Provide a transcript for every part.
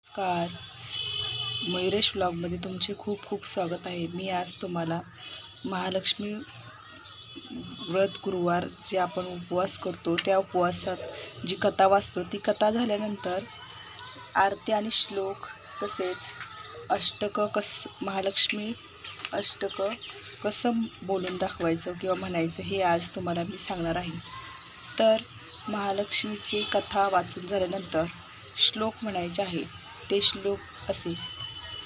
नमस्कार. मयुरेश व्लॉगमध्ये तुमचे खूप खूप स्वागत आहे. मी आज तुम्हाला महालक्ष्मी व्रत गुरुवार जे आपण उपवास करतो त्या उपवासात जी कथा वाचतो ती कथा झाल्यानंतर आरती आणि श्लोक तसेच महालक्ष्मी अष्टकं कसं बोलून दाखवायचं किंवा म्हणायचं हे आज तुम्हाला मी सांगणार आहे. तर महालक्ष्मीची कथा वाचून झाल्यानंतर श्लोक म्हणायचे आहेत. ते श्लोक असे: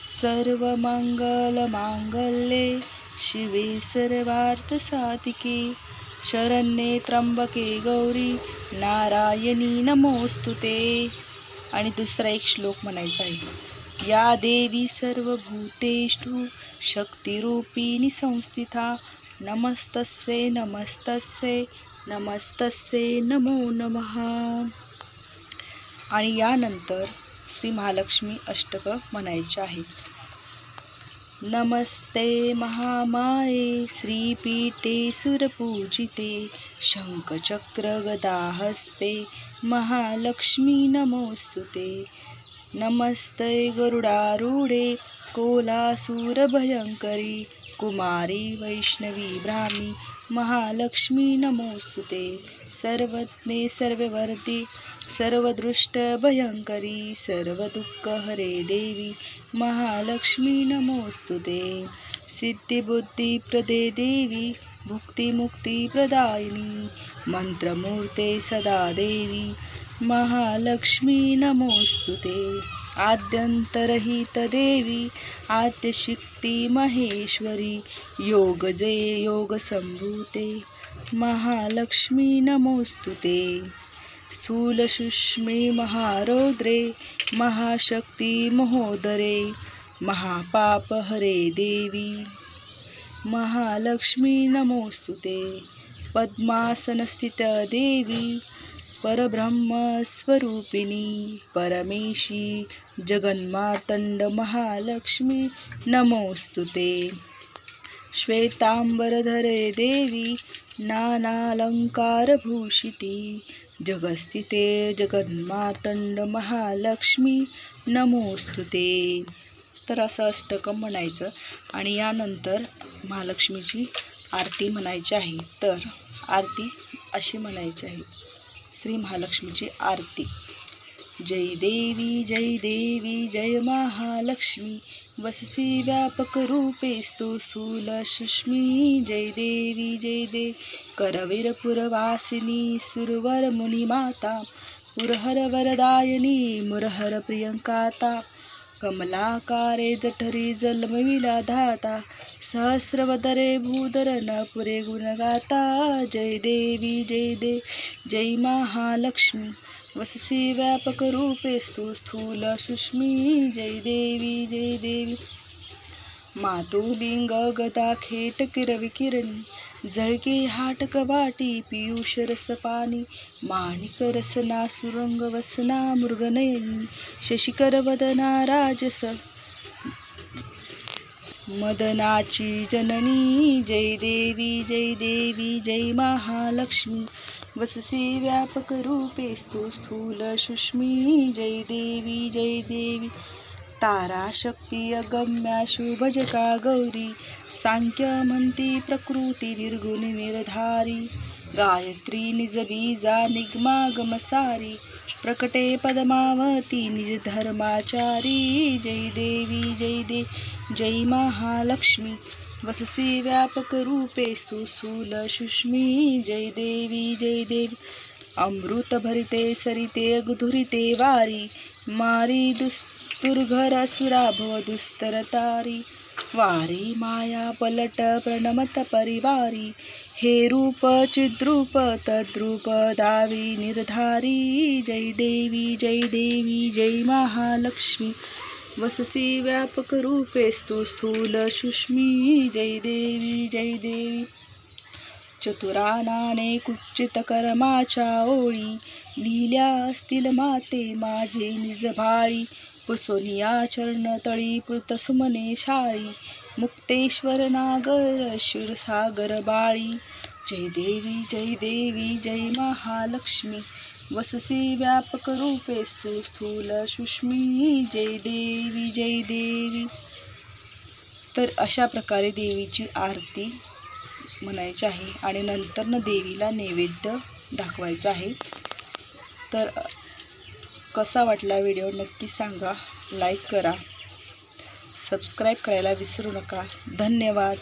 सर्वमंगल मांगल्ये शिवे सर्वार्थसाधिके शरण्ये त्र्यंबके गौरी नारायणी नमोस्तुते. आणि दुसरा एक श्लोक म्हणायचा आहे: या देवी सर्वभूतेषु शक्तिरूपिणी संस्थिता नमस्तस्यै नमस्तस्यै नमस्तस्यै नमो नमः. आणि यानंतर श्री महालक्ष्मी अष्टकं म्हणायचे आहेत. नमस्ते महामाये श्रीपीठे सुरपूजिते शंखचक्र गदाहस्ते महालक्ष्मी नमोस्तुते. नमस्ते गरुडारूढे कोलासूरभयंकरी कुमारी वैष्णवी ब्राह्मी महालक्ष्मी नमोस्तुते. सर्वज्ञे सर्ववर्ती सर्वदृष्टभयंकरी सर्वदुःखहरे देवी महालक्ष्मी नमोस्तुते. सिद्धिबुद्धिप्रदे देवी भुक्तिमुक्तिप्रदायिनी मंत्रमूर्ते सदा देवी महालक्ष्मी नमोस्तुते. आद्यंतरहित देवी आद्यशक्ती महेश्वरी योगजे योगसंभूते महालक्ष्मी नमोस्तुते. स्थूलसूक्ष्मे महारौद्रे महाशक्ती महोदरे महापापहरे देवी महालक्ष्मी नमोस्तुते. पद्मासनस्थित देवी परब्रह्मस्वरूपिणी परमेशी जगन्मातंड महालक्ष्मी नमोस्तुते. श्वेतांबरधरे देवी नानालंकारभूषिती जगस्थिते जगन्मार्तंड महालक्ष्मी नमोस्तुते. तर असं अष्टकं म्हणायचं आणि यानंतर महालक्ष्मीची आरती म्हणायची आहे. तर आरती अशी म्हणायची आहे. श्री महालक्ष्मीची आरती. जय देवी जय महालक्ष्मी वससी व्यापक रूपेस्तु स्थूल सुष्मी. जय देवी करवीर पुरवासिनी सुरवर मुनिमाता पुरहर वरदायिनी मुरहर प्रियंकाता कमलाकारे जठरी जन्मविला धाता सहस्रवदरे भूधरन पुरे गुणगाता. जय देवी जय महालक्ष्मी वससी व्यापक रूपेस्तु स्थूल सुष्मी. जय देवी मातुलिंग गदा खेट किरविकिरणी जळके हाटक वाटी पियुष रसपानी माणिक रसना सुरंग वसना मृगनयनी शशिकर वदना राजस मदनाची जननी. जय देवी जय महालक्ष्मी वससी व्यापक रूपेस्तु स्थूल सुष्मी. जय देवी तारा शक्ती अगम्या शुभजका गौरी सांख्य म्हणती प्रकृती निर्गुणी निर्धारी गायत्री निज बीजा निगमागमसारी प्रकटे पद्मावती निज धर्माचारी. जय देवी जय महालक्ष्मी वससी व्यापक रूपेस्तु स्थूल सुष्मी. जय देवी अमृत भरिते सरिते अगधुरिते वारी मारी दुर्घर असुराभव दुस्तरतारी वारी माया पलट प्रणमत परिवारी हे रूप चिद्रूप तद्रूप दावी निर्धारी. जय देवी जय महालक्ष्मी वससी व्यापक रूपेस्तु स्थूल सुष्मी. जय देवी चतुरानाने कुच्चित कर्माच्या ओळी लिहिल्या असतील माते माझे निज भाळी पुसोनिया चरणतळी पुतसुमने शाळी मुक्तेश्वर नागर क्षीरसागर बाळी. जय देवी जय महालक्ष्मी वससी व्यापक रूपेस्तु स्थूल सुष्मी जय देवी. तर अशा प्रकारे देवीची आरती म्हणायची आहे आणि नंतर देवीला नैवेद्य दाखवायचा आहे. तर कसा वाटला व्हिडिओ नक्की सांगा, लाईक करा, सबस्क्राईब करायला विसरू नका. धन्यवाद.